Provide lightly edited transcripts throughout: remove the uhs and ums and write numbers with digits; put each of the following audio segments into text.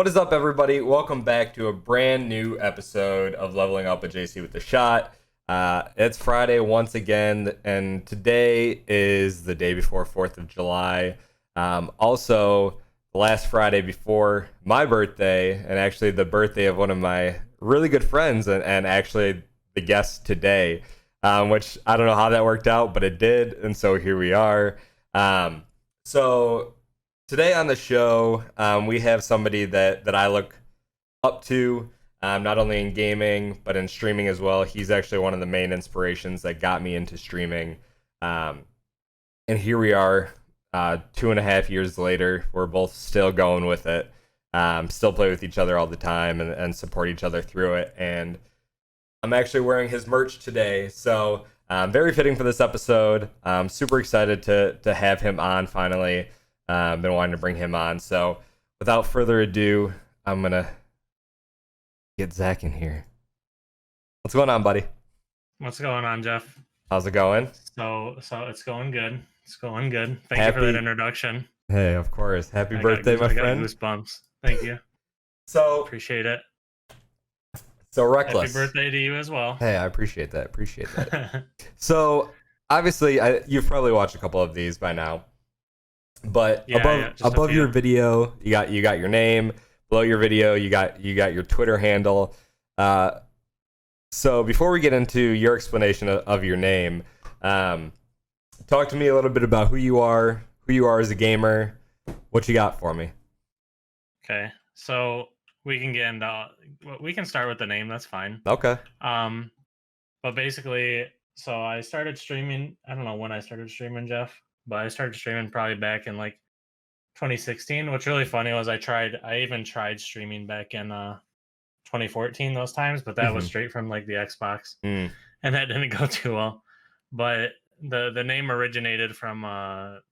What is up, everybody? Welcome back to a brand new episode of Leveling Up with JC with the Shot. It's Friday once again, and today is the day before 4th of July. Also, the last Friday before my birthday, and actually the birthday of one of my really good friends, and actually the guest today, which I don't know how that worked out, but it did, and so here we are. So today on the show, we have somebody that I look up to, not only in gaming, but in streaming as well. He's actually one of the main inspirations that got me into streaming. And here we are, 2.5 years later. We're both still going with it, still play with each other all the time and support each other through it. And I'm actually wearing his merch today, so very fitting for this episode. I'm super excited to have him on finally. Been wanting to bring him on. So without further ado, I'm going to get Zach in here. What's going on, buddy? What's going on, Jeff? How's it going? So it's going good. It's going good. Thank you for that introduction. Hey, of course. Happy birthday, my friend. I got goosebumps. Thank you. So appreciate it. So Rehkless. Happy birthday to you as well. Hey, I appreciate that. So obviously, you've probably watched a couple of these by now. But above your video, you got your name. Below your video, you got your Twitter handle. So before we get into your explanation of your name, talk to me a little bit about who you are as a gamer. What you got for me? Okay, so we can start with the name. That's fine. Okay. But basically, so I started streaming. I don't know when I started streaming, Jeff. But I started streaming probably back in like 2016. What's really funny was I even tried streaming back in 2014 those times, but that was straight from like the Xbox, and that didn't go too well. But the name originated from back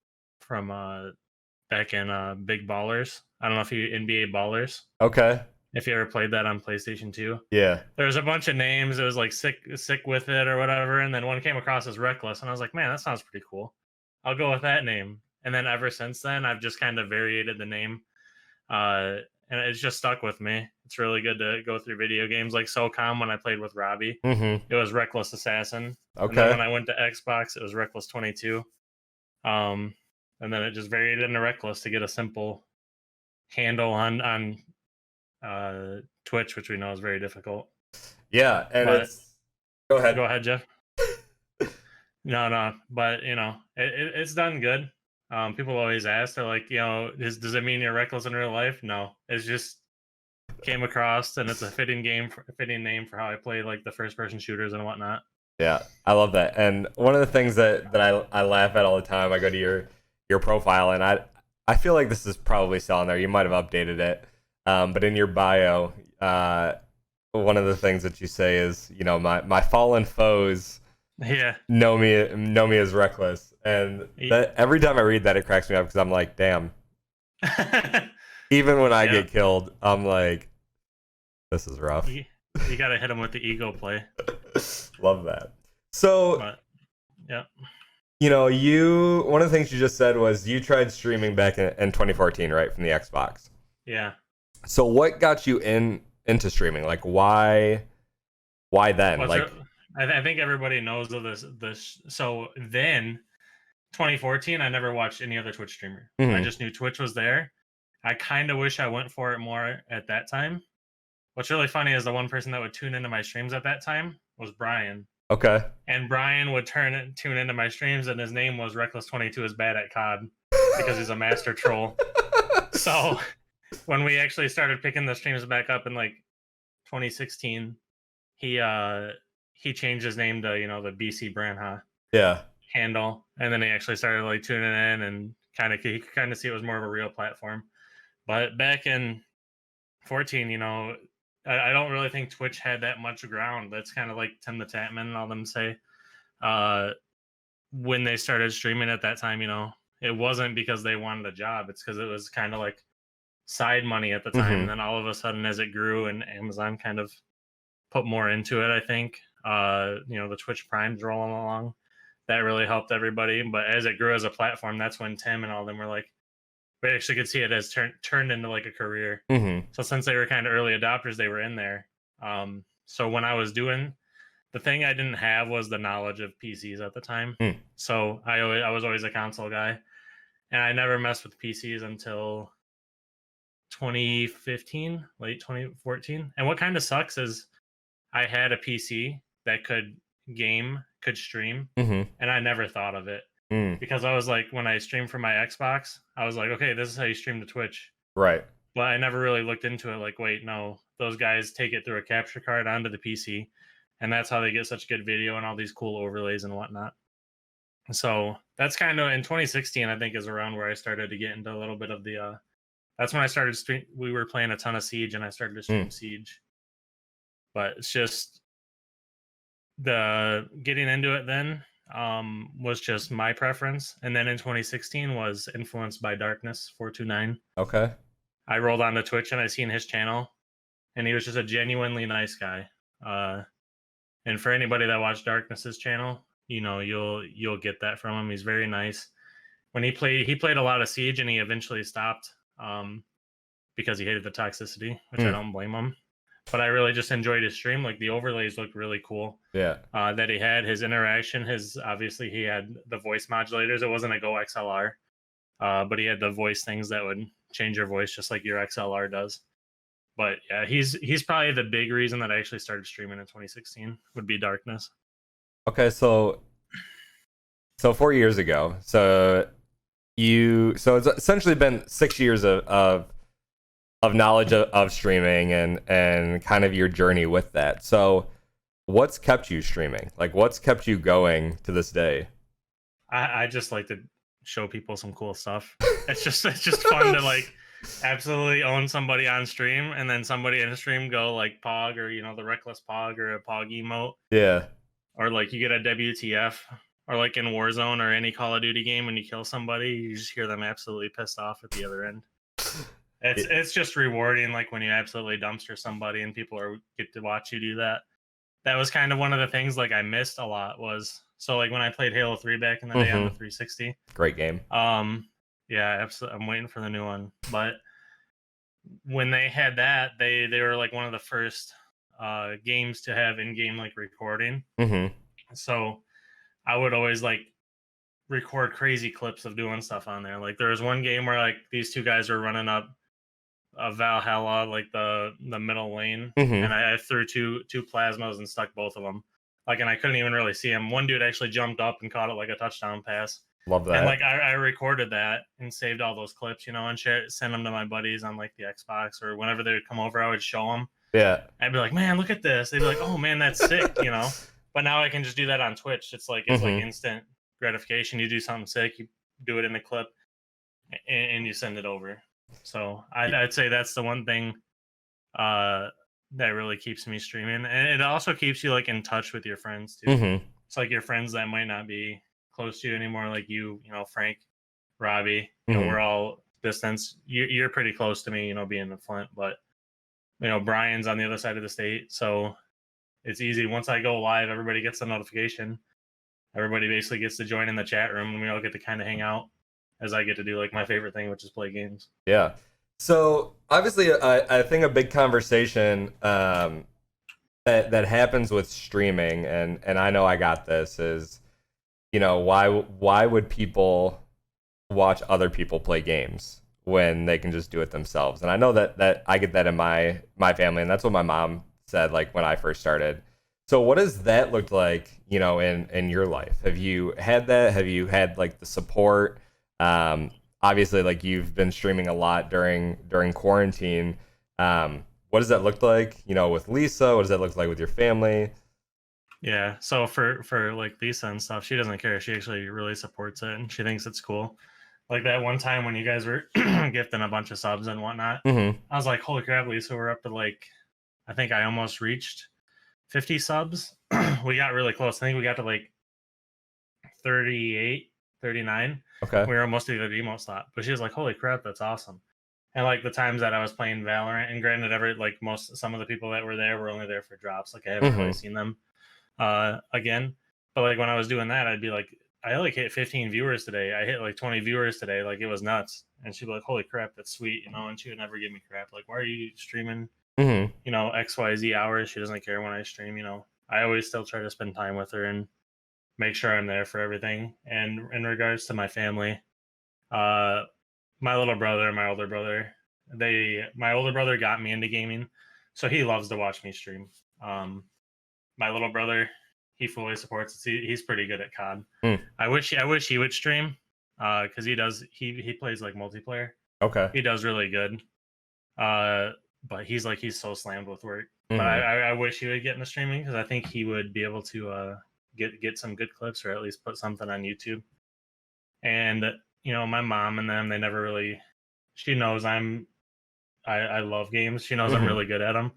in Big Ballers. I don't know if you NBA Ballers. Okay. If you ever played that on PlayStation 2. Yeah. There was a bunch of names. It was like sick with it or whatever, and then one came across as Rehkless, and I was like, man, that sounds pretty cool. I'll go with that name. And then ever since then, I've just kind of variated the name. And it's just stuck with me. It's really good to go through video games like SOCOM when I played with Robbie. It was Rehkless Assassin. Okay. And then when I went to Xbox, it was Rehkless 22. And then it just varied into Rehkless to get a simple handle on Twitch, which we know is very difficult. Yeah, and Go ahead, Jeff. No, but it's done good. People always ask, they're like, does it mean you're Rehkless in real life? No, it's just came across, and it's a fitting name for how I play like the first person shooters and whatnot. Yeah, I love that. And one of the things that I laugh at all the time, I go to your profile, and I feel like this is probably still on there. You might have updated it, but in your bio, one of the things that you say is, my fallen foes. Yeah. Know me as Rehkless, and that every time I read that, it cracks me up because I'm like, damn. Even when I get killed, I'm like, this is rough. You gotta hit him with the ego play. Love that. So, yeah. One of the things you just said was you tried streaming back in 2014, right, from the Xbox. Yeah. So what got you into streaming? Like, why then? I think everybody knows of this. So then, 2014, I never watched any other Twitch streamer. I just knew Twitch was there. I kind of wish I went for it more at that time. What's really funny is the one person that would tune into my streams at that time was Brian. Okay. And Brian would tune into my streams, and his name was Rehkless22 is bad at COD because he's a master troll. So when we actually started picking the streams back up in like 2016, he changed his name to, the BC Branha handle. And then he actually started like tuning in and he could kind of see it was more of a real platform. But back in 14, I don't really think Twitch had that much ground. That's kind of like Tim the Tatman and all them say. When they started streaming at that time, it wasn't because they wanted a job. It's because it was kind of like side money at the time. And then all of a sudden, as it grew and Amazon kind of put more into it, I think, the Twitch Primes rolling along, that really helped everybody. But as it grew as a platform, that's when Tim and all them were like, we actually could see it as turned into like a career. Mm-hmm. So since they were kind of early adopters, they were in there. So when I was doing the thing, I didn't have was the knowledge of PCs at the time. Mm. So I was always a console guy, and I never messed with PCs until 2015, late 2014. And what kind of sucks is I had a PC that could stream, Mm-hmm. and I never thought of it Mm. because I was like, when I streamed from my Xbox, I was like, okay, this is how you stream to Twitch. Right. But I never really looked into it. Like, wait, no, those guys take it through a capture card onto the PC, and that's how they get such good video and all these cool overlays and whatnot. So that's kind of in 2016, I think, is around where I started to get into a little bit of the. That's when I started stream. We were playing a ton of Siege, and I started to stream Siege. But it's just the getting into it then was just my preference, and then in 2016 was influenced by Darkness 429. Okay. I rolled onto Twitch and I seen his channel, and he was just a genuinely nice guy. And for anybody that watched Darkness's channel, you know, you'll get that from him. He's very nice. When he played a lot of Siege, and he eventually stopped because he hated the toxicity, which I don't blame him. But I really just enjoyed his stream. Like, the overlays looked really cool. Yeah. That he had, his interaction, obviously he had the voice modulators. It wasn't a Go XLR, but he had the voice things that would change your voice just like your XLR does. But yeah, he's probably the big reason that I actually started streaming in 2016 would be Darkness. Okay, so 4 years ago, so it's essentially been 6 years of knowledge of streaming and kind of your journey with that. So what's kept you streaming? Like, what's kept you going to this day? I just like to show people some cool stuff. It's just fun to like absolutely own somebody on stream, and then somebody in stream go like Pog, or you know, the Rehkless Pog, or a Pog emote. Yeah. Or like you get a WTF, or like in Warzone or any Call of Duty game, when you kill somebody, you just hear them absolutely pissed off at the other end. It's just rewarding, like when you absolutely dumpster somebody and people get to watch you do that. That was kind of one of the things like I missed a lot was, so like when I played Halo 3 back in the day on the 360. Great game. Yeah, absolutely. I'm waiting for the new one. But when they had that, they were like one of the first games to have in-game like recording. So I would always like record crazy clips of doing stuff on there. Like there was one game where like these two guys were running up a Valhalla, like the middle lane, and I threw two plasmas and stuck both of them. Like, and I couldn't even really see him. One dude actually jumped up and caught it like a touchdown pass. Love that. And like I recorded that and saved all those clips, you know, and send them to my buddies on like the Xbox, or whenever they would come over, I would show them. Yeah. I'd be like, man, look at this. They'd be like, oh man, that's sick, you know. But now I can just do that on Twitch. It's like instant gratification. You do something sick, you do it in the clip, and you send it over. So I'd say that's the one thing that really keeps me streaming, and it also keeps you like in touch with your friends too. It's like your friends that might not be close to you anymore, like you know, Frank, Robbie. You know, we're all distance. You're pretty close to me, you know, being in Flint, but you know, Brian's on the other side of the state, so it's easy. Once I go live, everybody gets the notification. Everybody basically gets to join in the chat room, and we all get to kind of hang out as I get to do like my favorite thing, which is play games. Yeah. So obviously, I think a big conversation that happens with streaming, and I know I got this, is, you know, why would people watch other people play games when they can just do it themselves? And I know that I get that in my family, and that's what my mom said like when I first started. So what does that look like, you know, in your life? Have you had that? Have you had like the support? Obviously, like you've been streaming a lot during quarantine. What does that look like, you know, with Lisa? What does that look like with your family? Yeah, so for like Lisa and stuff, she doesn't care. She actually really supports it, and she thinks it's cool. Like that one time when you guys were gifting a bunch of subs and whatnot, I was like, holy crap, Lisa, we're up to like, I think I almost reached 50 subs. We got really close. I think we got to like 38, 39. Okay. We were almost to the emote slot. But she was like, holy crap, that's awesome. And like the times that I was playing Valorant, and granted, some of the people that were there were only there for drops. Like I haven't really seen them again. But like when I was doing that, I'd be like I like hit 15 viewers today. I hit like 20 viewers today. Like it was nuts. And she'd be like, holy crap, that's sweet, you know, and she would never give me crap. Like, why are you streaming, Mm-hmm. you know, XYZ hours? She doesn't care when I stream, you know. I always still try to spend time with her and make sure I'm there for everything. And in regards to my family, uh my little brother and my older brother, my older brother got me into gaming, so he loves to watch me stream. Um my little brother, he fully supports it. He's pretty good at COD. Mm. I wish he would stream, because he plays like multiplayer. Okay. He does really good. Uh, but he's so slammed with work. But Mm-hmm. I wish he would get into streaming, because I think he would be able to get some good clips, or at least put something on YouTube. And you know, my mom and them, they never really. She knows I love games. She knows I'm Mm-hmm. really good at them.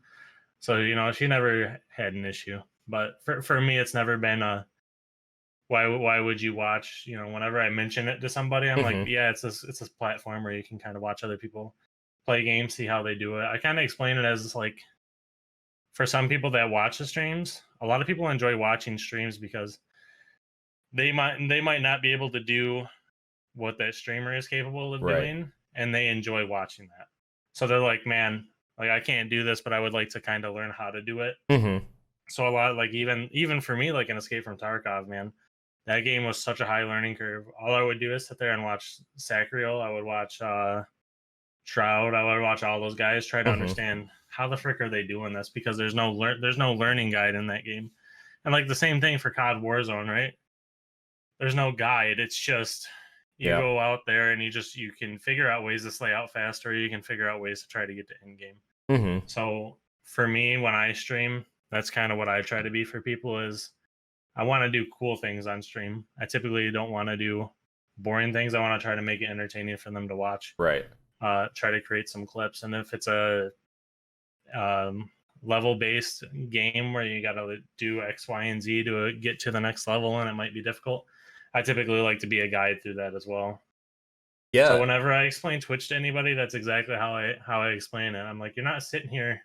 So you know, she never had an issue. But for me, it's never been a why would you watch, you know, whenever I mention it to somebody, I'm like, Mm-hmm. yeah, it's this platform where you can kind of watch other people play games, see how they do it. I kind of explain it as like, for some people that watch the streams, a lot of people enjoy watching streams because they might not be able to do what that streamer is capable of Right. doing, and they enjoy watching that. So they're like, man, like I can't do this, but I would like to kind of learn how to do it. Mm-hmm. So a lot, like even for me, like an Escape from Tarkov, man, that game was such a high learning curve. All I would do is sit there and watch Sacriel. I would watch Shroud. I would watch all those guys, try to Mm-hmm. understand how the frick are they doing this, because there's no learning guide in that game. And like the same thing for COD Warzone, right? There's no guide. It's just you Yeah. go out there and you can figure out ways to slay out faster. You can figure out ways to try to get to end game. Mm-hmm. So for me, when I stream, that's kind of what I try to be for people is I want to do cool things on stream. I typically don't want to do boring things. I want to try to make it entertaining for them to watch. Right. Try to create some clips, and if it's a level based game where you got to do X, Y, and Z to get to the next level, and it might be difficult, I typically like to be a guide through that as well. So Yeah. whenever I explain Twitch to anybody, that's exactly how I explain it. I'm like, you're not sitting here,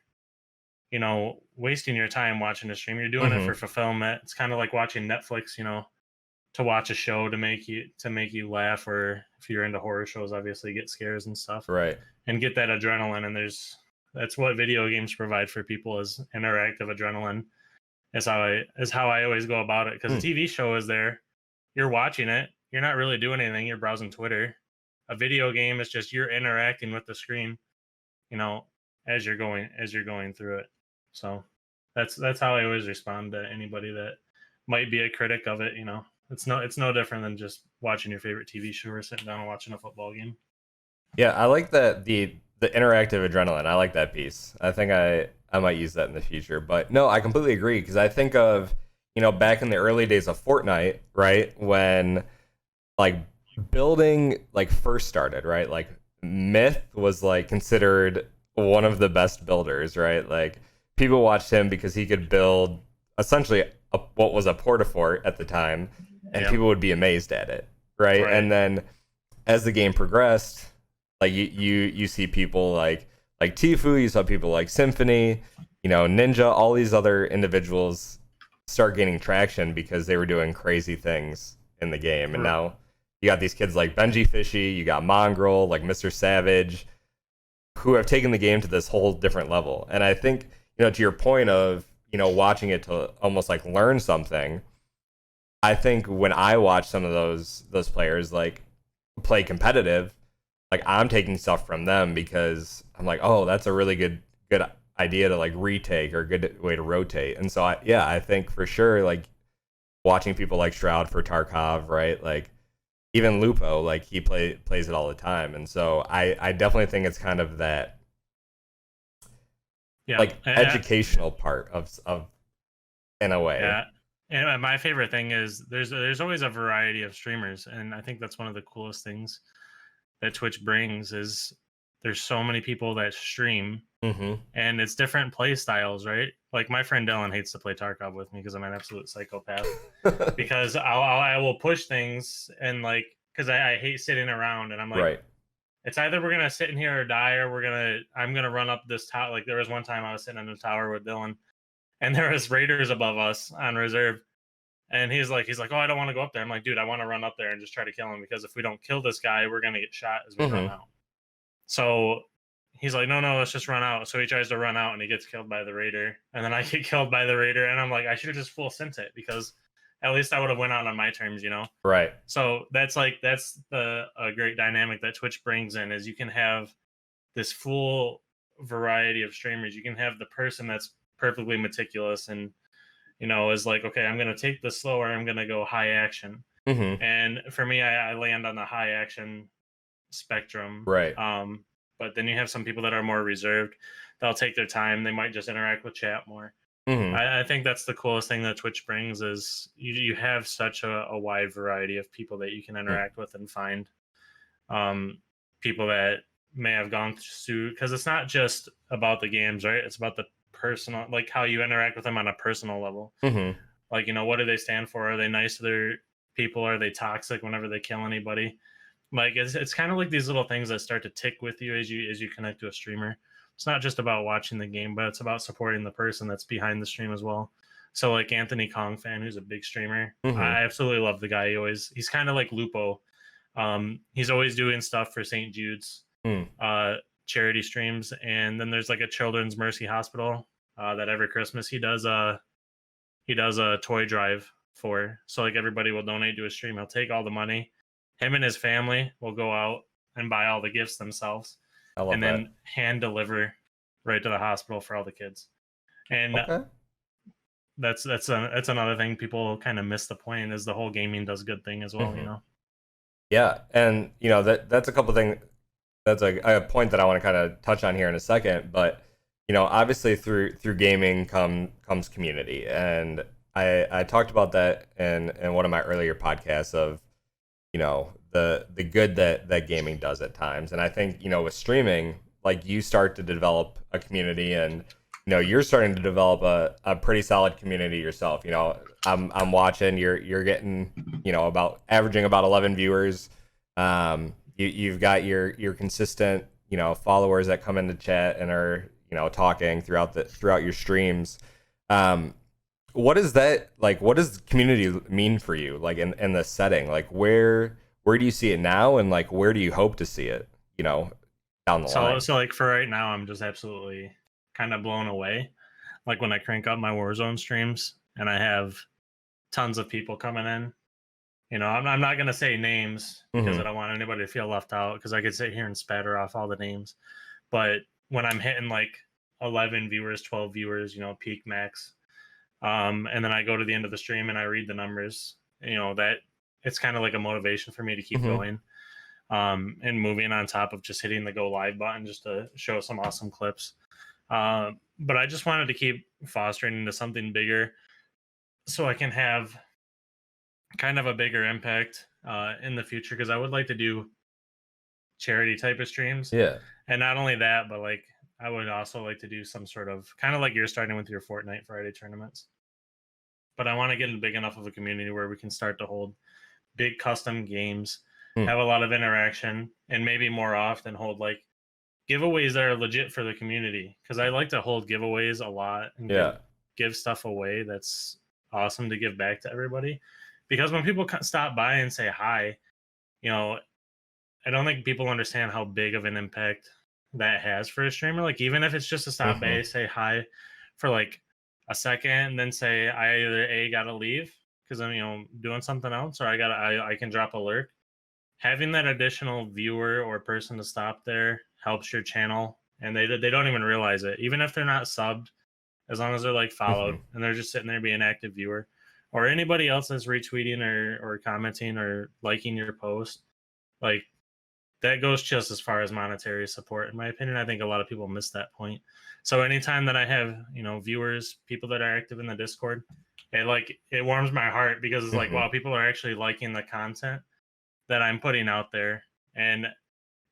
you know, wasting your time watching a stream. You're doing it Mm-hmm. for fulfillment. It's kind of like watching Netflix, you know, to watch a show to make you laugh, or if you're into horror shows, obviously get scares and stuff Right. and get that adrenaline. And that's what video games provide for people, is interactive adrenaline. Is how I always go about it, because a Mm. TV show is there, you're watching it, you're not really doing anything, you're browsing Twitter. A video game is just you're interacting with the screen, you know, as you're going through it. So that's how I always respond to anybody that might be a critic of it. You know, it's no different than just watching your favorite TV show or sitting down and watching a football game. Yeah, I like that the interactive adrenaline. I like that piece. I think I might use that in the future. But no, I completely agree, because I think of, you know, back in the early days of Fortnite, right? When like building like first started, right? Like Myth was like considered one of the best builders, right? Like people watched him because he could build essentially what was a porta-fort at the time, and Yeah, people would be amazed at it, right? right. And then as the game progressed, like you see people like Tifu, you saw people like Symphony, you know, Ninja, all these other individuals start gaining traction because they were doing crazy things in the game. And now you got these kids like Benji Fishy, you got Mongrel, like Mr. Savage, who have taken the game to this whole different level. And I think, you know, to your point of, you know, watching it to almost like learn something, I think when I watch some of those players like play competitive, like I'm taking stuff from them because I'm like, oh, that's a really good idea to like retake, or a good way to rotate. And so I think for sure, like watching people like Shroud for Tarkov, right? Like even Lupo, like he plays it all the time. And so I definitely think it's kind of that Yeah, like educational part of in a way. yeah. And my favorite thing is there's always a variety of streamers, and I think that's one of the coolest things that Twitch brings is there's so many people that stream, Mm-hmm. and it's different play styles, right? Like my friend Dylan hates to play Tarkov with me because I'm an absolute psychopath. Because I will push things, and like, because I hate sitting around, and I'm like, Right. it's either we're gonna sit in here or die, or I'm gonna run up this tower. Like there was one time I was sitting in the tower with Dylan, and there was raiders above us on reserve, And he's like, oh, I don't want to go up there. I'm like, dude, I want to run up there and just try to kill him, because if we don't kill this guy, we're gonna get shot as we run Mm-hmm. out. So he's like, no, let's just run out. So he tries to run out and he gets killed by the raider, and then I get killed by the raider, and I'm like, I should have just full sent it, because at least I would have went out on my terms, you know. Right. So that's a great dynamic that Twitch brings in, is you can have this full variety of streamers. You can have the person that's perfectly meticulous and, you know, is like, okay, I'm going to take this slower, I'm going to go high action. Mm-hmm. And for me, I land on the high action spectrum. Right. But then you have some people that are more reserved. They'll take their time. They might just interact with chat more. Mm-hmm. I think that's the coolest thing that Twitch brings, is you have such a wide variety of people that you can interact with and find. People that may have gone through, because it's not just about the games, right? It's about the personal, like how you interact with them on a personal level. Mm-hmm. Like, you know, what do they stand for? Are they nice to their people? Are they toxic whenever they kill anybody? Like, it's kind of like these little things that start to tick with you as you connect to a streamer. It's not just about watching the game, but it's about supporting the person that's behind the stream as well. So like Anthony Kong fan, who's a big streamer, Mm-hmm. I absolutely love the guy. He's kind of like Lupo. He's always doing stuff for St. Jude's charity streams, and then there's like a children's mercy hospital that every Christmas he does a toy drive for. So like everybody will donate to his stream. He'll take all the money. Him and his family will go out and buy all the gifts themselves, and then hand deliver right to the hospital for all the kids. And that's another thing people kind of miss the point, is the whole gaming does good thing as well, you know. Yeah, and you know that's a couple things. That's a point that I want to kind of touch on here in a second. But you know, obviously through gaming comes community, and I talked about that in one of my earlier podcasts of, you know, the good that gaming does at times. And I think, you know, with streaming, like, you start to develop a community, and you know, you're starting to develop a pretty solid community yourself. You know, I'm watching, you're getting, you know, about averaging about 11 viewers. You've got your consistent, you know, followers that come into chat and are, you know, talking throughout your streams. What is that like? What does community mean for you? Like in the setting, like where do you see it now, and like where do you hope to see it, you know, down the line? So like for right now, I'm just absolutely kind of blown away. Like when I crank up my Warzone streams and I have tons of people coming in. You know, I'm not gonna say names because I don't want anybody to feel left out, because I could sit here and spatter off all the names. But when I'm hitting like 11 viewers, 12 viewers, you know, peak max, and then I go to the end of the stream and I read the numbers, you know, that it's kind of like a motivation for me to keep going, and moving, on top of just hitting the go live button just to show some awesome clips. But I just wanted to keep fostering into something bigger, so I can have kind of a bigger impact in the future, because I would like to do charity type of streams. Yeah. And not only that, but like I would also like to do some sort of, kind of like you're starting with your Fortnite Friday tournaments. But I want to get big enough of a community where we can start to hold big custom games, have a lot of interaction, and maybe more often hold like giveaways that are legit for the community. Because I like to hold giveaways a lot and give stuff away that's awesome to give back to everybody. Because when people stop by and say hi, you know, I don't think people understand how big of an impact that has for a streamer. Like, even if it's just to stop by, say hi for like a second, and then say, I either gotta leave because I'm, you know, doing something else, or I can drop a lurk. Having that additional viewer or person to stop there helps your channel, and they don't even realize it. Even if they're not subbed, as long as they're like followed and they're just sitting there being an active viewer, or anybody else that's retweeting or commenting or liking your post, like, that goes just as far as monetary support, in my opinion. I think a lot of people miss that point. So anytime that I have, you know, viewers, people that are active in the Discord, it warms my heart, because it's like, wow, people are actually liking the content that I'm putting out there. And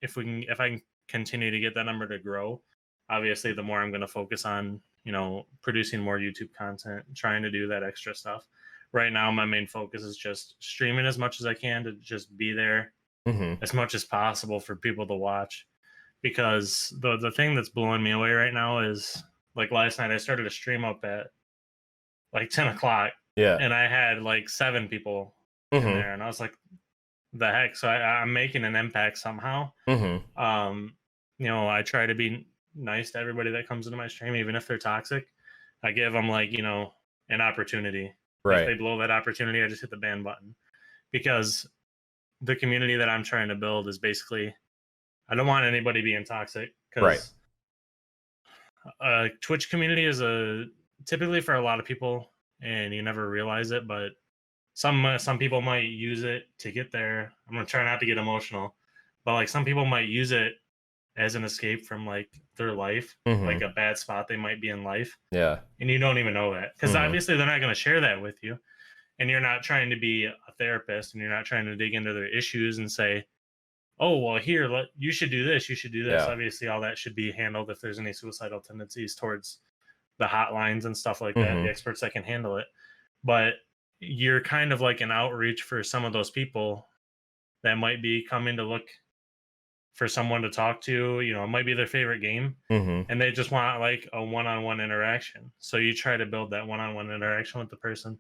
if I can continue to get that number to grow, obviously the more I'm going to focus on, you know, producing more YouTube content, trying to do that extra stuff. Right now, my main focus is just streaming as much as I can to just be there as much as possible for people to watch. Because the thing that's blowing me away right now is, like, last night I started a stream up at like 10 o'clock, Yeah. and I had like 7 people in Mm-hmm. there, and I was like, the heck? So I'm making an impact somehow. Mm-hmm. I try to be nice to everybody that comes into my stream, even if they're toxic. I give them like, an opportunity. If Right. they blow that opportunity, I just hit the ban button, because the community that I'm trying to build is basically, I don't want anybody being toxic, Right. because Twitch community is typically for a lot of people, and you never realize it, but some people might use it to get there. I'm gonna try not to get emotional, but like some people might use it as an escape from like their life, Mm-hmm. like a bad spot they might be in life, Yeah. and you don't even know that, because Mm-hmm. obviously they're not going to share that with you, and you're not trying to be a therapist, and you're not trying to dig into their issues and say, oh well, here, you should do this, you should do this. Yeah. Obviously all that should be handled if there's any suicidal tendencies towards the hotlines and stuff like that, the Mm-hmm. experts that can handle it. But you're kind of like an outreach for some of those people that might be coming to look for someone to talk to. It might be their favorite game, Mm-hmm. and they just want like a one-on-one interaction. So you try to build that one-on-one interaction with the person,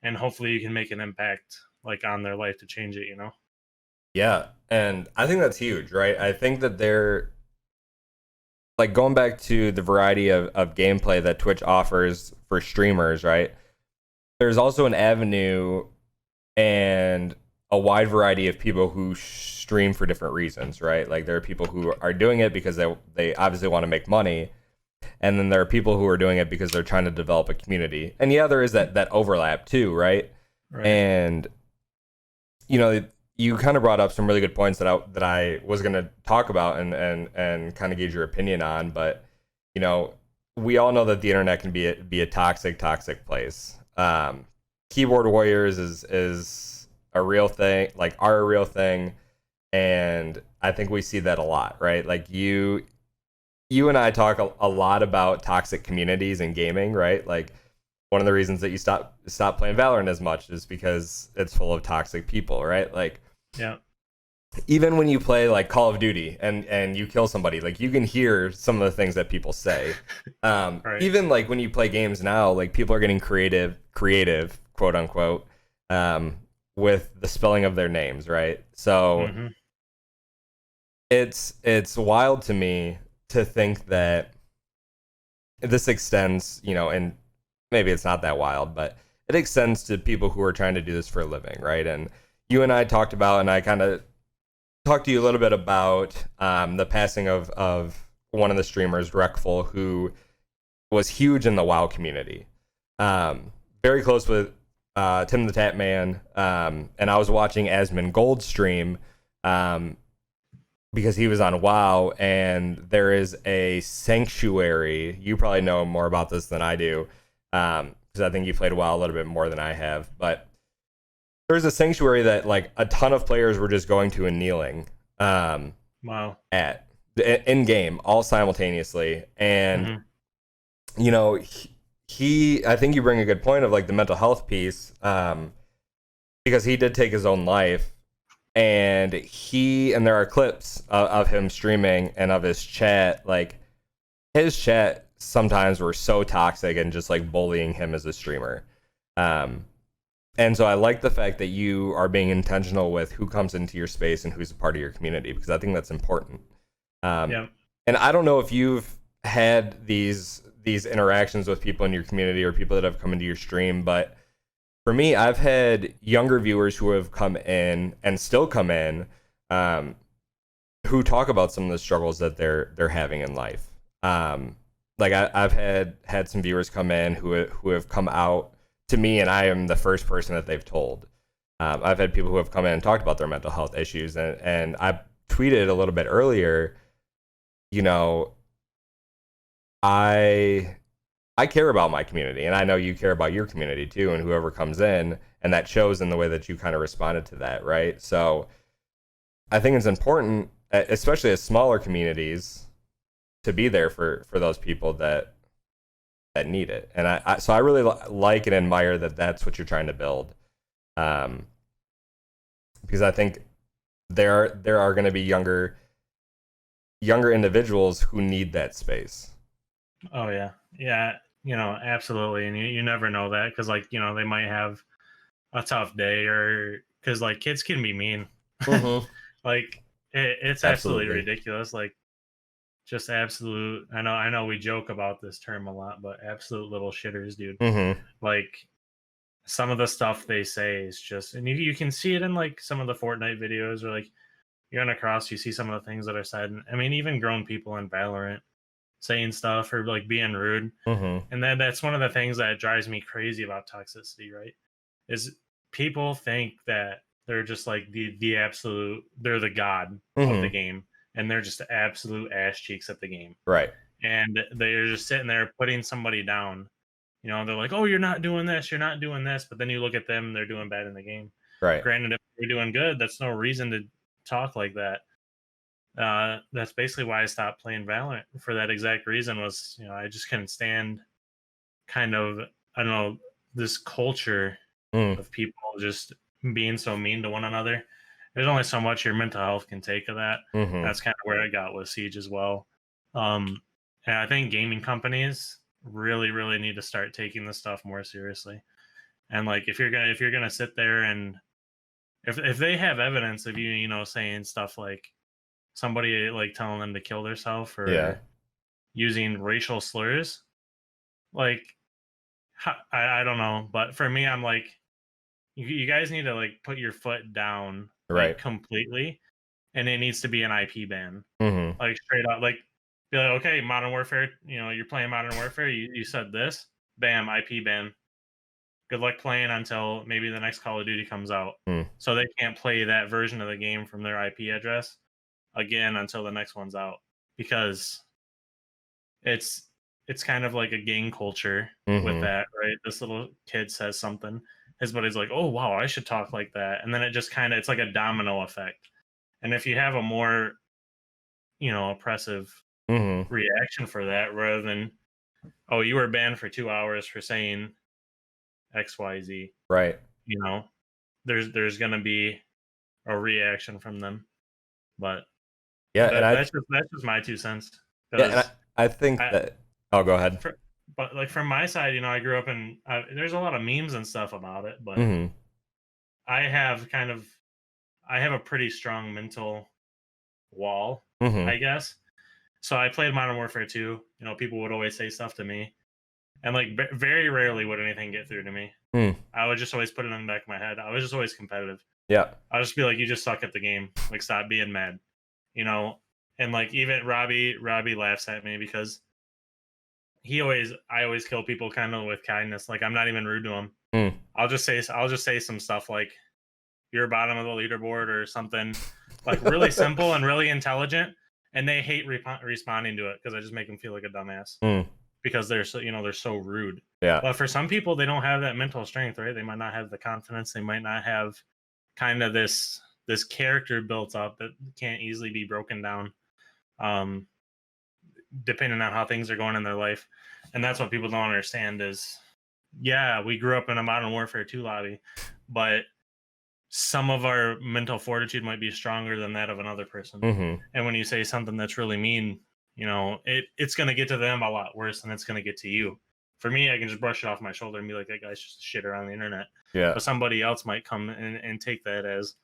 and hopefully you can make an impact like on their life to change it. Yeah. And I think that's huge, right? I think that they're like going back to the variety of gameplay that Twitch offers for streamers, right? There's also an avenue and a wide variety of people who stream for different reasons, right? Like there are people who are doing it because they obviously want to make money, and then there are people who are doing it because they're trying to develop a community. And yeah, there is that overlap too, right? Right. And you kind of brought up some really good points that I was going to talk about and kind of gauge your opinion on, but we all know that the internet can be a toxic place. Keyboard warriors is a real thing, like are a real thing, and I think we see that a lot, right? Like you and I talk a lot about toxic communities in gaming, right? Like one of the reasons that you stop playing Valorant as much is because it's full of toxic people, right? Like Yeah. even when you play like Call of Duty and you kill somebody, like you can hear some of the things that people say. Right. Even like when you play games now, like people are getting creative, quote unquote, with the spelling of their names, right? So Mm-hmm. it's wild to me to think that this extends, and maybe it's not that wild, but it extends to people who are trying to do this for a living, right? And you and I talked about, and I kind of talked to you a little bit about the passing of one of the streamers, Rehkful, who was huge in the WoW community. Very close with Tim the Tap Man, and I was watching Asmon Gold stream because he was on WoW, and there is a sanctuary. You probably know more about this than I do, because I think you played WoW a little bit more than I have. But there's a sanctuary that like a ton of players were just going to and kneeling Wow. at in game all simultaneously, and Mm-hmm. he I think you bring a good point of like the mental health piece, because he did take his own life, and there are clips of him streaming and of his chat. Like his chat sometimes were so toxic and just like bullying him as a streamer. And so I like the fact that you are being intentional with who comes into your space and who's a part of your community, because I think that's important. Yeah. And I don't know if you've had these interactions with people in your community or people that have come into your stream, but for me, I've had younger viewers who have come in and still come in, who talk about some of the struggles that they're having in life. Like I've had some viewers come in who have come out to me, and I am the first person that they've told. I've had people who have come in and talked about their mental health issues, and I tweeted a little bit earlier, I care about my community, and I know you care about your community too, and whoever comes in, and that shows in the way that you kind of responded to that, right? So I think it's important, especially as smaller communities, to be there for those people that need it. And so I really like and admire that that's what you're trying to build, because I think there are going to be younger individuals who need that space. Oh yeah. Yeah. absolutely. And you never know that because, like, they might have a tough day, or because, like, kids can be mean. Mm-hmm. Like, it's absolutely Absolutely. ridiculous. Like, just absolute. I know we joke about this term a lot, but absolute little shitters, dude. Mm-hmm. Like, some of the stuff they say is just, and you can see it in like some of the Fortnite videos, or like you're on a cross, you see some of the things that are said. And, I mean, even grown people in Valorant saying stuff or like being rude. Mm-hmm. And that's one of the things that drives me crazy about toxicity, right? Is people think that they're just like the absolute, they're the god of the Mm-hmm. game, and they're just absolute ass cheeks at the game. Right. And they're just sitting there putting somebody down. They're like, "Oh, you're not doing this, you're not doing this," but then you look at them, they're doing bad in the game. Right. Granted, if they're doing good, that's no reason to talk like that. That's basically why I stopped playing Valorant, for that exact reason. Was I just couldn't stand, kind of, I don't know, this culture Mm. of people just being so mean to one another. There's only so much your mental health can take of that. Mm-hmm. That's kind of where I got with Siege as well. Um, and I think gaming companies really, really need to start taking this stuff more seriously. And like, if you're gonna sit there, and if they have evidence of you, saying stuff like somebody like telling them to kill themselves, Yeah. or using racial slurs, like, I don't know, but for me, I'm like, you guys need to like put your foot down, like, Right. completely, and it needs to be an IP ban, Mm-hmm. like, straight up, like, be like, okay, Modern Warfare, you're playing Modern Warfare, you said this, bam, IP ban. Good luck playing until maybe the next Call of Duty comes out. Mm. So they can't play that version of the game from their IP address again until the next one's out, because it's it's kind of like a gang culture with Mm-hmm. that, right? This little kid says something, his buddy's like, "Oh wow, I should talk like that," and then it just kind of, it's like a domino effect. And if you have a more oppressive Mm-hmm. reaction for that, rather than, "Oh, you were banned for 2 hours for saying XYZ," Right. you know, there's gonna be a reaction from them. But Yeah, and that's just my 2 cents, yeah, and because I think I that. Oh, go ahead. for, but like from my side, I grew up in, there's a lot of memes and stuff about it, but Mm-hmm. I have kind of I have a pretty strong mental wall, Mm-hmm. I guess. So I played Modern Warfare 2. People would always say stuff to me, and like very rarely would anything get through to me. Mm. I would just always put it in the back of my head. I was just always competitive. Yeah. I'll just be like, "You just suck at the game. Like, stop being mad," you know. And like, even Robbie laughs at me because I always kill people kind of with kindness. Like, I'm not even rude to them. Mm. I'll just say some stuff like, "You're bottom of the leaderboard," or something, like, really simple and really intelligent, and they hate responding to it because I just make them feel like a dumbass, Mm. because they're so rude. Yeah. But for some people, they don't have that mental strength, right? They might not have the confidence. They might not have kind of this character built up that can't easily be broken down, um, depending on how things are going in their life. And that's what people don't understand is, yeah, we grew up in a Modern Warfare 2 lobby, but some of our mental fortitude might be stronger than that of another person. Mm-hmm. And when you say something that's really mean, it's going to get to them a lot worse than it's going to get to you. For me, I can just brush it off my shoulder and be like, "That guy's just a shitter on the internet." Yeah. But somebody else might come and take that as,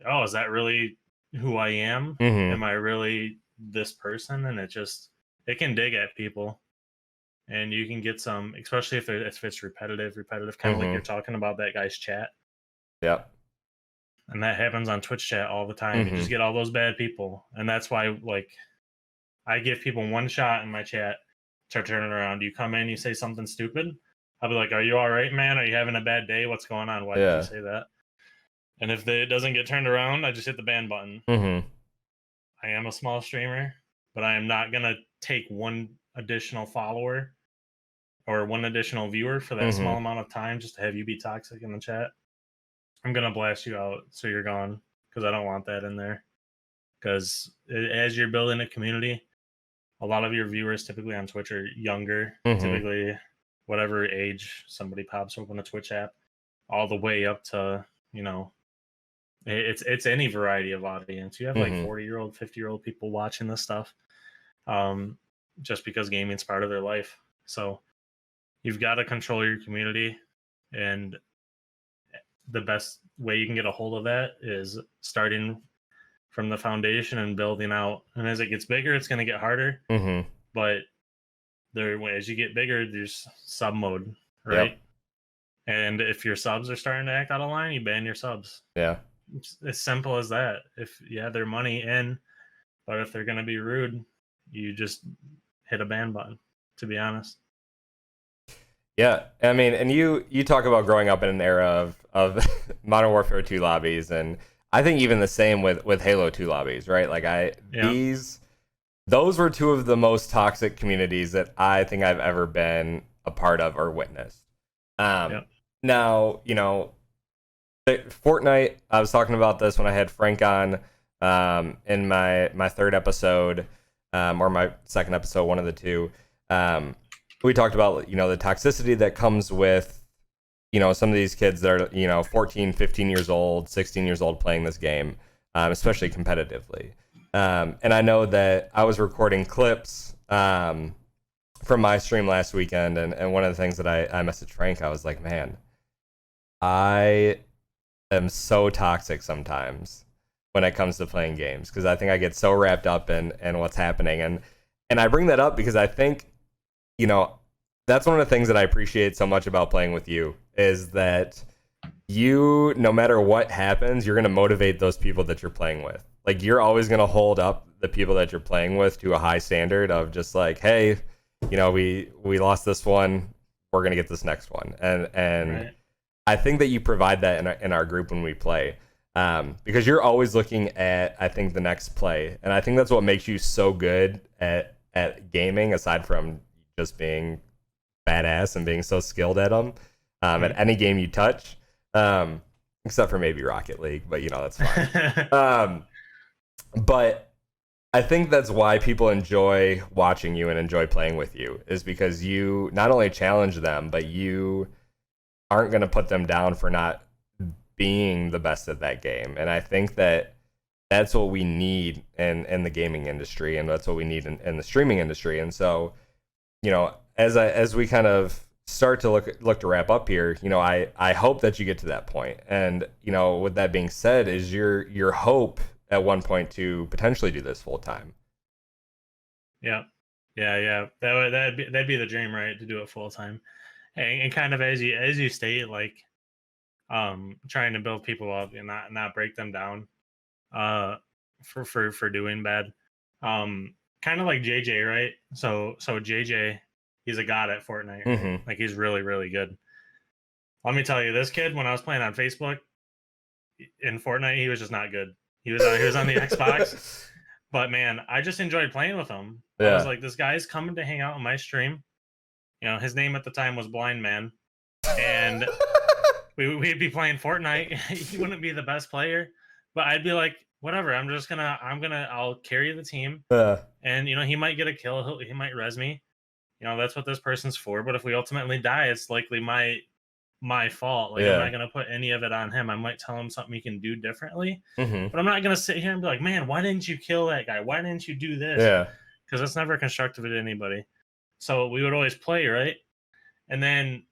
"Oh, is that really who I am? Mm-hmm. Am I really this person?" And it can dig at people. And you can get some, especially if it's repetitive, kind of like Mm-hmm. you're talking about that guy's chat. Yeah. And that happens on Twitch chat all the time. You Mm-hmm. just get all those bad people. And that's why, like, I give people one shot in my chat to turn it around. You come in, you say something stupid, I'll be like, "Are you all right, man? Are you having a bad day? What's going on? Why did you Yeah. say that?" And if it doesn't get turned around, I just hit the ban button. Mm-hmm. I am a small streamer, but I am not going to take one additional follower or one additional viewer for that Mm-hmm. small amount of time just to have you be toxic in the chat. I'm going to blast you out so you're gone, because I don't want that in there. Because as you're building a community, a lot of your viewers typically on Twitch are younger, Mm-hmm. typically whatever age somebody pops open a Twitch app, all the way up to, it's any variety of audience. You have like Mm-hmm. 40-year-old, 50-year-old people watching this stuff, just because gaming's part of their life. So you've got to control your community, and the best way you can get a hold of that is starting from the foundation and building out. And as it gets bigger, it's going to get harder. Mm-hmm. But as you get bigger, there's sub mode, right? Yep. And if your subs are starting to act out of line, you ban your subs. Yeah. It's as simple as that. If you have their money in, but if they're going to be rude, you just hit a ban button, to be honest. Yeah, I mean, and you talk about growing up in an era of Modern Warfare 2 lobbies, and I think even the same with Halo 2 lobbies, right? Like those were two of the most toxic communities that I think I've ever been a part of or witnessed. Now, Fortnite, I was talking about this when I had Frank on in my third episode, or my second episode, one of the two. We talked about, the toxicity that comes with, some of these kids that are, 14, 15 years old, 16 years old playing this game, especially competitively. And I know that I was recording clips from my stream last weekend, and one of the things that I messaged Frank, I was like, man, I am so toxic sometimes when it comes to playing games, because I think I get so wrapped up in what's happening. And I bring that up because I think, that's one of the things that I appreciate so much about playing with you, is that you, no matter what happens, you're going to motivate those people that you're playing with. Like, you're always going to hold up the people that you're playing with to a high standard of just like, hey, we lost this one, we're going to get this next one. And right. I think that you provide that in our group when we play, because you're always looking at, I think, the next play. And I think that's what makes you so good at gaming, aside from just being badass and being so skilled at them, at any game you touch, except for maybe Rocket League, but that's fine. But I think that's why people enjoy watching you and enjoy playing with you, is because you not only challenge them, but you aren't going to put them down for not being the best at that game. And I think that that's what we need in the gaming industry, and that's what we need in the streaming industry. And so, as we kind of start to look to wrap up here, I hope that you get to that point. And, with that being said, is your hope at one point to potentially do this full time? Yeah. That'd be the dream, right? To do it full time, and kind of as you state, like, trying to build people up and not break them down, for doing bad, kind of like JJ, right? So JJ, he's a god at Fortnite, right? Mm-hmm. Like, he's really, really good. Let me tell you, this kid, when I was playing on Facebook in Fortnite, he was just not good. He was on the Xbox, but man, I just enjoyed playing with him. Yeah. I was like, this guy's coming to hang out on my stream. His name at the time was Blind Man, and we'd be playing Fortnite. He wouldn't be the best player, but I'd be like, whatever. I'll carry the team, and he might get a kill. He might res me. That's what this person's for. But if we ultimately die, it's likely my fault. Like, I'm not gonna put any of it on him. I might tell him something he can do differently, but I'm not gonna sit here and be like, man, why didn't you kill that guy? Why didn't you do this? Yeah, because that's never constructive to anybody. So we would always play, right? And then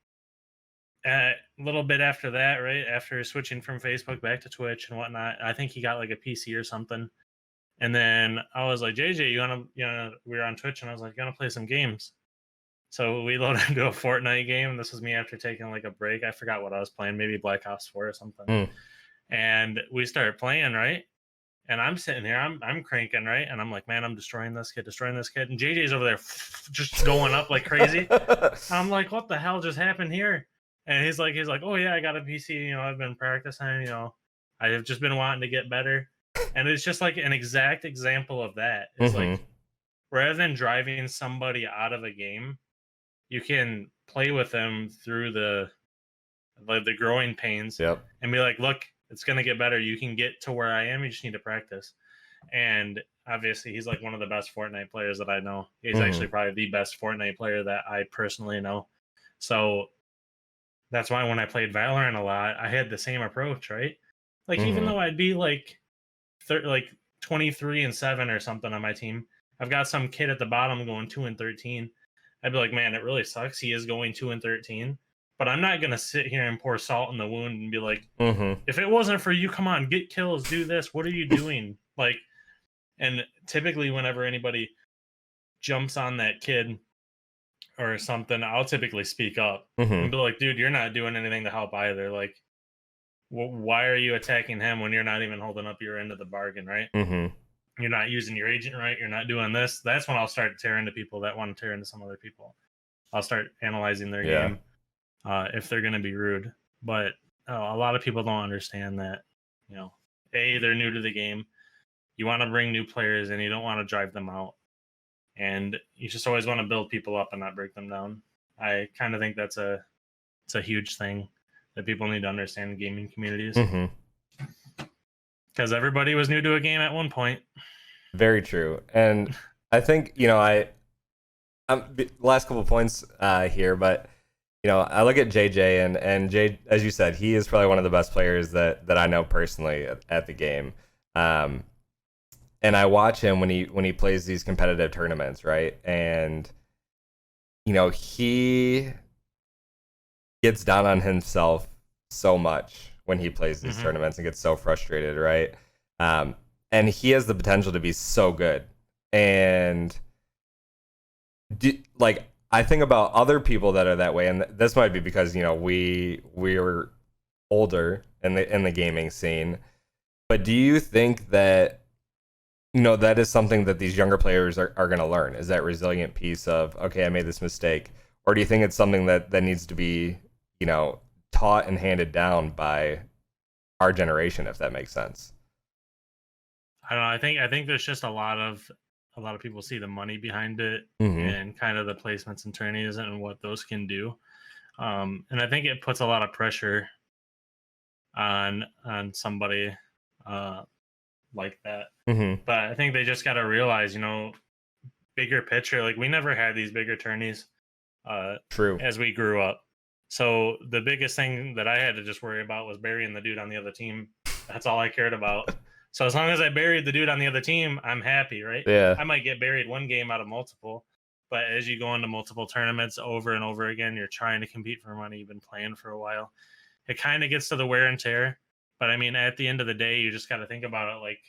a little bit after that, right after switching from Facebook back to Twitch and whatnot, I think he got like a PC or something. And then I was like, JJ, we were on Twitch, and I was like, you wanna play some games? So we loaded into a Fortnite game, and this was me after taking like a break. I forgot what I was playing, maybe Black Ops 4 or something. And we started playing, right? And I'm sitting here, I'm cranking, right? And I'm like, man, I'm destroying this kid. And JJ's over there just going up like crazy. I'm like, what the hell just happened here? And he's like, oh yeah, I got a PC. I've been practicing. I've just been wanting to get better. And it's just like an exact example of that. It's like, rather than driving somebody out of a game, you can play with them through the growing pains, and be like, look, it's going to get better. You can get to where I am. You just need to practice. And obviously, he's like one of the best Fortnite players that I know. He's actually probably the best Fortnite player that I personally know. So that's why when I played Valorant a lot, I had the same approach, right? Like, even though I'd be like 23-7 or something on my team, I've got some kid at the bottom going 2-13. I'd be like, man, it really sucks. He is going 2-13, but I'm not gonna sit here and pour salt in the wound and be like, if it wasn't for you, come on, get kills, do this. What are you doing? Like, and typically whenever anybody jumps on that kid or something, I'll typically speak up and be like, dude, you're not doing anything to help either. Like, why are you attacking him when you're not even holding up your end of the bargain, right? You're not using your agent right. You're not doing this. That's when I'll start to tear into people that want to tear into some other people. I'll start analyzing their game if they're going to be rude. But a lot of people don't understand that, you know, A, they're new to the game. You want to bring new players and you don't want to drive them out. And you just always want to build people up and not break them down. I kind of think it's a huge thing that people need to understand in gaming communities. Because everybody was new to a game at one point. Very true. And I think, you know, last couple of points here, but, you know, I look at JJ and Jay, as you said, he is probably one of the best players that I know personally at the game. And I watch him when he plays these competitive tournaments, right? And, you know, he gets down on himself so much when he plays these tournaments and gets so frustrated, right? And he has the potential to be so good. And like, I think about other people that are that way, and this might be because, you know, we were older in the gaming scene. But do you think that, you know, that is something that these younger players are going to learn? Is that resilient piece of, okay, I made this mistake? Or do you think it's something that needs to be, you know, taught and handed down by our generation, if that makes sense? I don't know. I think there's just a lot of people see the money behind it and kind of the placements and tourneys and what those can do. And I think it puts a lot of pressure on somebody like that. But I think they just got to realize, you know, bigger picture. Like, we never had these bigger tourneys True. as we grew up. So the biggest thing that I had to just worry about was burying the dude on the other team. That's all I cared about. So as long as I buried the dude on the other team, I'm happy, right? Yeah. I might get buried one game out of multiple, but as you go into multiple tournaments over and over again, you're trying to compete for money. You've been playing for a while. It kind of gets to the wear and tear. But I mean, at the end of the day, you just got to think about it. Like,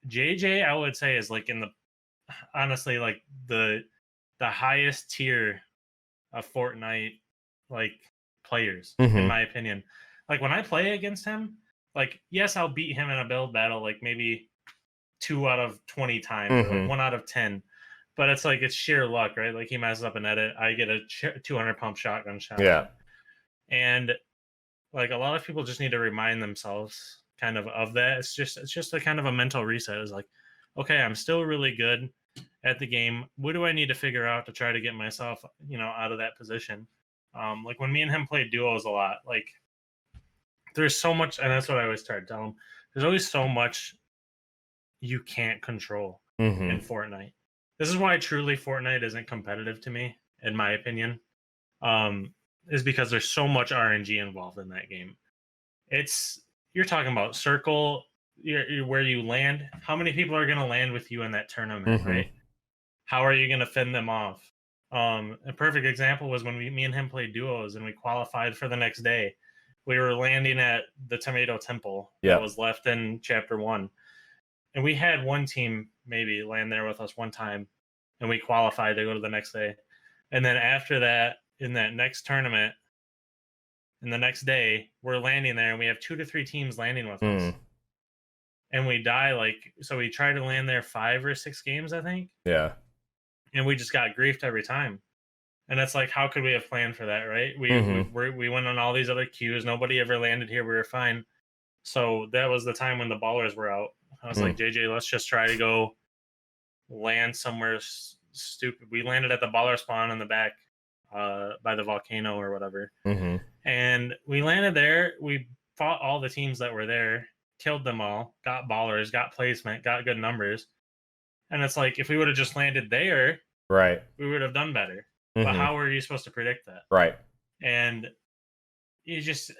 JJ, I would say, is like honestly, like the highest tier of Fortnite, like, players, in my opinion. Like, when I play against him, like, yes, I'll beat him in a build battle, like maybe 2 out of 20 times, or like 1 out of 10. But it's like, it's sheer luck, right? Like, he messes up an edit, I get a 200 pump shotgun shot. Yeah. And like, a lot of people just need to remind themselves kind of that. It's just a kind of a mental reset. It's like, okay, I'm still really good at the game. What do I need to figure out to try to get myself, you know, out of that position? Like, when me and him played duos a lot, like, there's so much, and that's what I always try to tell him. There's always so much you can't control in Fortnite. This is why truly Fortnite isn't competitive to me, in my opinion. Is because there's so much RNG involved in that game. You're talking about circle, where you land. How many people are going to land with you in that tournament, right? How are you going to fend them off? A perfect example was when me and him played duos and we qualified for the next day. We were landing at the Tomato Temple that was left in Chapter 1. And we had one team maybe land there with us one time, and we qualified to go to the next day. And then after that, in that next tournament, and the next day, we're landing there, and we have 2 to 3 teams landing with us. And we die, like, so we try to land there 5 or 6 games, I think. Yeah. And we just got griefed every time. And it's like, how could we have planned for that, right? We went on all these other queues. Nobody ever landed here. We were fine. So that was the time when the ballers were out. I was like, JJ, let's just try to go land somewhere stupid. We landed at the baller spawn in the back by the volcano or whatever. And we landed there. We fought all the teams that were there, killed them all, got ballers, got placement, got good numbers. And it's like, if we would have just landed there, right, we would have done better. But how are you supposed to predict that? Right. And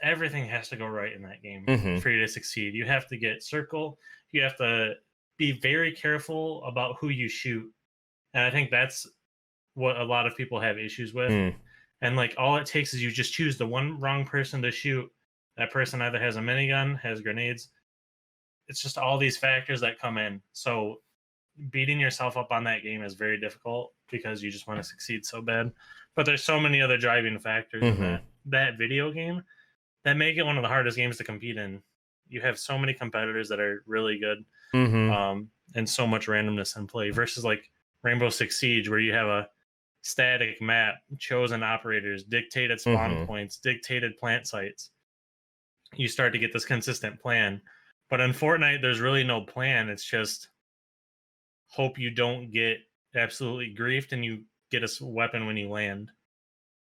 everything has to go right in that game for you to succeed. You have to get circle. You have to be very careful about who you shoot. And I think that's what a lot of people have issues with. Mm. And like all it takes is you just choose the one wrong person to shoot. That person either has a minigun, has grenades. It's just all these factors that come in. So beating yourself up on that game is very difficult because you just want to succeed so bad. But there's so many other driving factors in that video game that make it one of the hardest games to compete in. You have so many competitors that are really good, and so much randomness in play versus like Rainbow Six Siege, where you have a static map, chosen operators, dictated spawn points, dictated plant sites. You start to get this consistent plan. But in Fortnite, there's really no plan. It's just hope you don't get absolutely griefed and you get a weapon when you land.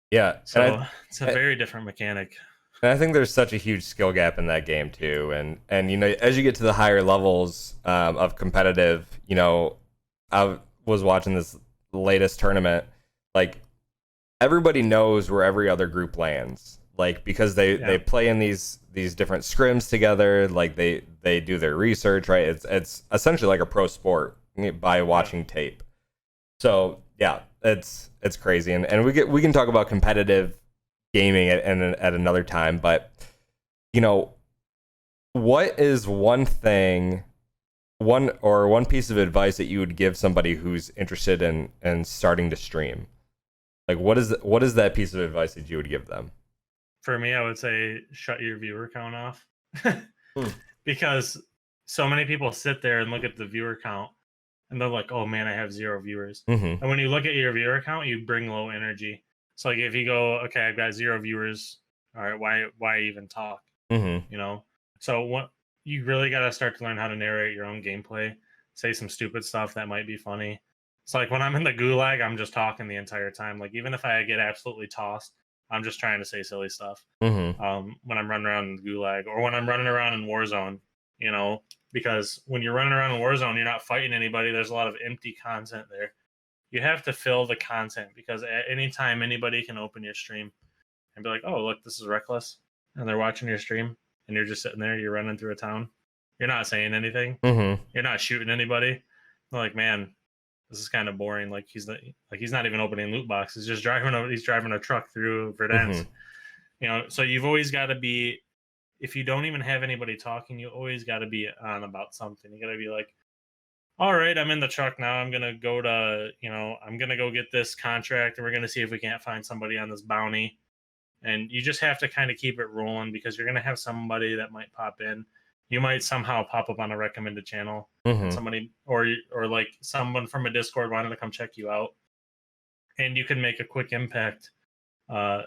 Yeah. So it's a very different mechanic. And I think there's such a huge skill gap in that game too. And you know, as you get to the higher levels of competitive, you know, I was watching this latest tournament. Like everybody knows where every other group lands. Like because they play in these different scrims together. Like they do their research, right? It's essentially like a pro sport by watching tape. So yeah, it's crazy. And we can talk about competitive gaming at another time, but you know, what is one piece of advice that you would give somebody who's interested in starting to stream? Like what is that piece of advice that you would give them? For me, I would say shut your viewer count off. Because so many people sit there and look at the viewer count and they're like, oh man, I have 0 viewers. And when you look at your viewer count, you bring low energy. So like if you go, okay, I've got 0 viewers, all right, why even talk? You know? So what you really got to start to learn how to narrate your own gameplay, say some stupid stuff that might be funny. It's like when I'm in the gulag, I'm just talking the entire time. Like even if I get absolutely tossed, I'm just trying to say silly stuff. When I'm running around in the gulag or when I'm running around in Warzone, you know, because when you're running around in Warzone, you're not fighting anybody. There's a lot of empty content there. You have to fill the content because at any time anybody can open your stream and be like, oh, look, this is Rehkless. And they're watching your stream and you're just sitting there, you're running through a town. You're not saying anything. You're not shooting anybody. They're like, man, this is kind of boring. Like he's not even opening loot boxes. He's driving a truck through Verdansk. You know, so you've always got to be, if you don't even have anybody talking, you always got to be on about something. You got to be like, all right, I'm in the truck now. I'm going to go get this contract and we're going to see if we can't find somebody on this bounty. And you just have to kind of keep it rolling because you're going to have somebody that might pop in. You might somehow pop up on a recommended channel. Somebody or like someone from a Discord wanted to come check you out. And you can make a quick impact on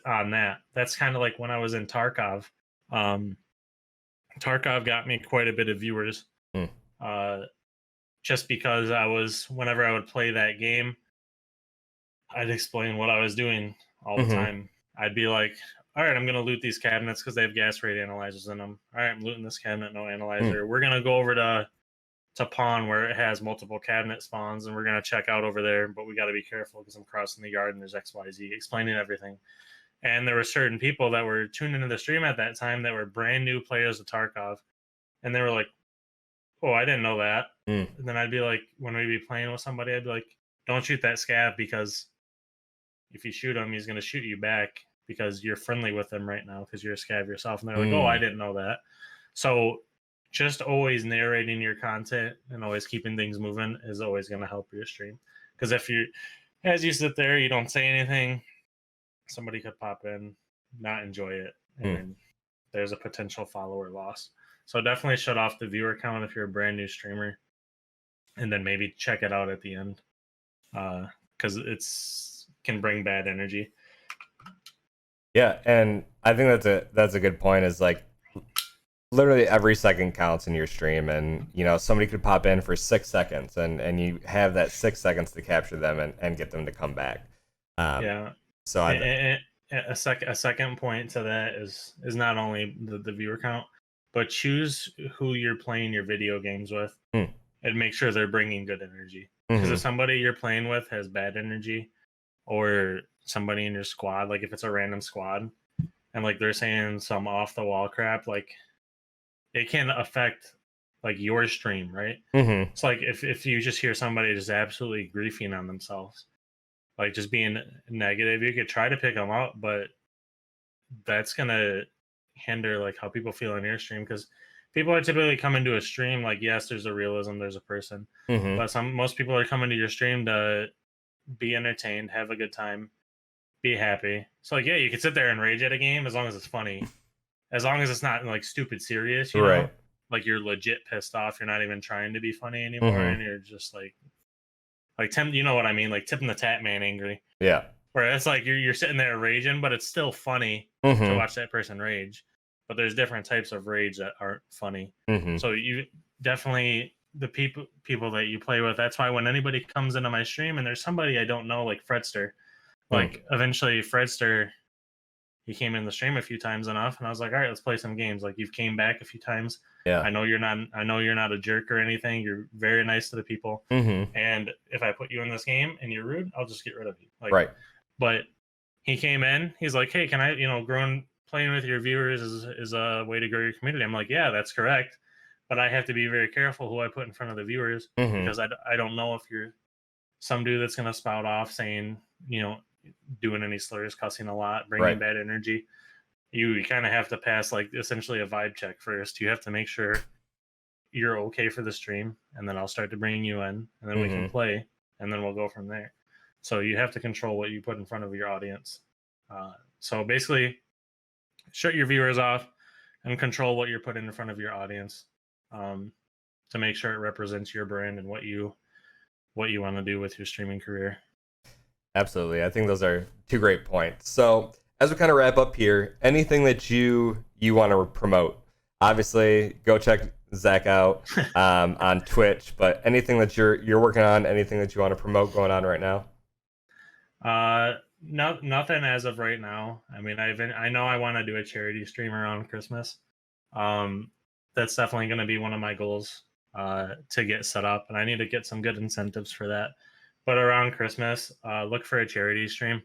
that. That's kind of like when I was in Tarkov. Tarkov got me quite a bit of viewers. Just because whenever I would play that game, I'd explain what I was doing all the time. I'd be like, all right, I'm going to loot these cabinets because they have gas rate analyzers in them. All right, I'm looting this cabinet, no analyzer. We're going to go over to Pawn where it has multiple cabinet spawns, and we're going to check out over there, but we got to be careful because I'm crossing the yard and there's XYZ, explaining everything. And there were certain people that were tuned into the stream at that time that were brand new players of Tarkov, and they were like, oh, I didn't know that. And then I'd be like, when we'd be playing with somebody, I'd be like, don't shoot that scav because if you shoot him, he's going to shoot you back because you're friendly with him right now because you're a scav yourself. And they're like, oh, I didn't know that. So just always narrating your content and always keeping things moving is always going to help your stream. Because as you sit there, you don't say anything, somebody could pop in, not enjoy it, and then there's a potential follower loss. So definitely shut off the viewer count if you're a brand new streamer, and then maybe check it out at the end because it's can bring bad energy. Yeah, and I think that's a good point. Is like literally every second counts in your stream, and you know somebody could pop in for 6 seconds, and you have that 6 seconds to capture them and get them to come back. So a second point to that is not only the viewer count, but choose who you're playing your video games with and make sure they're bringing good energy. Because if somebody you're playing with has bad energy, or somebody in your squad, like if it's a random squad and like they're saying some off the wall crap, like it can affect like your stream, right? It's like if you just hear somebody just absolutely griefing on themselves, like just being negative. You could try to pick them up, but that's gonna hinder like how people feel in your stream, because people are typically coming to a stream like, yes, there's a realism, there's a person, Mm-hmm. but most people are coming to your stream to be entertained, have a good time, be happy. So like, yeah, you can sit there and rage at a game as long as it's funny, as long as it's not like stupid serious, you know, Right. like you're legit pissed off, you're not even trying to be funny anymore, Mm-hmm. and you're just like Tim, you know what I mean, like tipping the tap man angry, Yeah. where it's like you're sitting there raging, but it's still funny to Mm-hmm. watch that person rage. But there's different types of rage that aren't funny. Mm-hmm. So you definitely, the people that you play with. That's why when anybody comes into my stream and there's somebody I don't know, like Fredster, Mm. like eventually Fredster, he came in the stream a few times enough, and I was like, all right, let's play some games. Like you've came back a few times. Yeah. I know you're not a jerk or anything. You're very nice to the people. Mm-hmm. And if I put you in this game and you're rude, I'll just get rid of you. Like, Right. but he came in, he's like, hey, can I, growing playing with your viewers is a way to grow your community. I'm like, yeah, that's correct, but I have to be very careful who I put in front of the viewers, Mm-hmm. because I don't know if you're some dude that's going to spout off saying, doing any slurs, cussing a lot, bringing Right. bad energy. You kind of have to pass like essentially a vibe check first. You have to make sure you're okay for the stream, and then I'll start to bring you in, and then we can play, and then we'll go from there. So you have to control what you put in front of your audience. So basically, shut your viewers off and control what you're putting in front of your audience, to make sure it represents your brand and what you want to do with your streaming career. Absolutely. I think those are two great points. So as we kind of wrap up here, anything that you want to promote? Obviously, go check Zach out on Twitch, but anything that you're working on, anything that you want to promote going on right now? Nothing as of right now. I mean, I know I want to do a charity stream around Christmas. That's definitely going to be one of my goals, to get set up, and I need to get some good incentives for that. But around Christmas, look for a charity stream,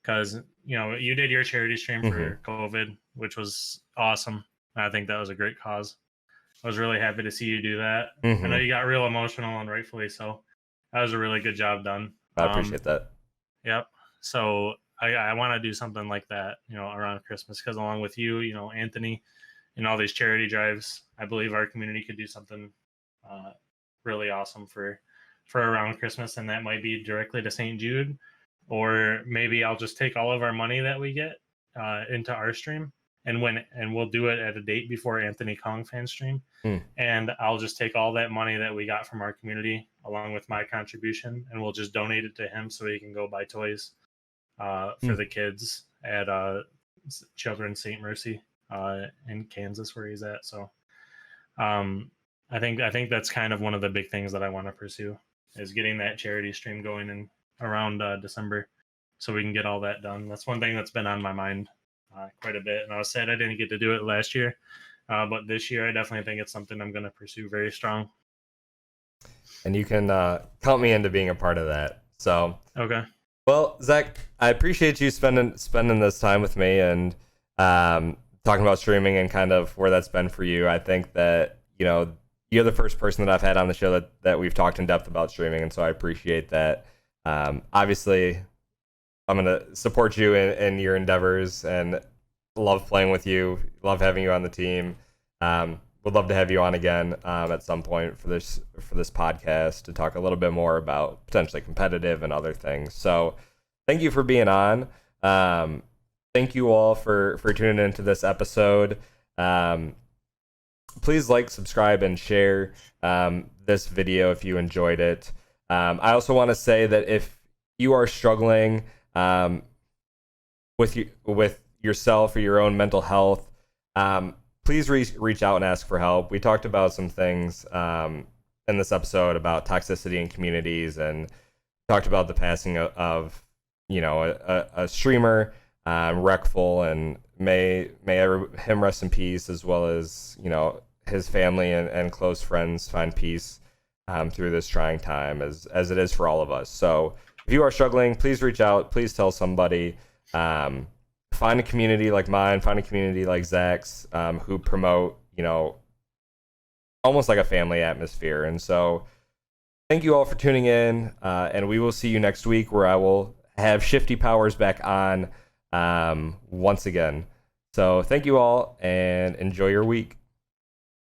because you did your charity stream for COVID, which was awesome. I think that was a great cause. I was really happy to see you do that. I know you got real emotional, and rightfully so. That was a really good job done. I appreciate that. Yep. So I want to do something like that, around Christmas, because along with you, Anthony, and all these charity drives, I believe our community could do something really awesome for around Christmas, and that might be directly to St. Jude, or maybe I'll just take all of our money that we get into our stream, and we'll do it at a date before Anthony Kong fan stream, and I'll just take all that money that we got from our community along with my contribution, and we'll just donate it to him so he can go buy toys for the kids at Children's St. Mercy in Kansas, where he's at. So I think that's kind of one of the big things that I want to pursue, is getting that charity stream going in around December, so we can get all that done. That's one thing that's been on my mind quite a bit, and I was sad I didn't get to do it last year, but this year I definitely think it's something I'm going to pursue very strong. And you can count me into being a part of that. So okay. Well, Zach, I appreciate you spending this time with me and talking about streaming and kind of where that's been for you. I think that you're the first person that I've had on the show that we've talked in depth about streaming, and so I appreciate that. Obviously, I'm gonna support you in your endeavors and love playing with you. Love having you on the team. Would love to have you on again at some point for this podcast to talk a little bit more about potentially competitive and other things. So thank you for being on. Thank you all for tuning into this episode. Please like, subscribe, and share this video if you enjoyed it. I also want to say that if you are struggling with yourself or your own mental health, please reach out and ask for help. We talked about some things in this episode about toxicity in communities, and talked about the passing of a streamer, Rehkful, and may him rest in peace, as well as his family and close friends find peace through this trying time, as it is for all of us. So if you are struggling, please reach out. Please tell somebody. Find a community like mine, find a community like Zach's, who promote, almost like a family atmosphere. And so thank you all for tuning in, and we will see you next week, where I will have Shifty Powers back on once again. So thank you all and enjoy your week.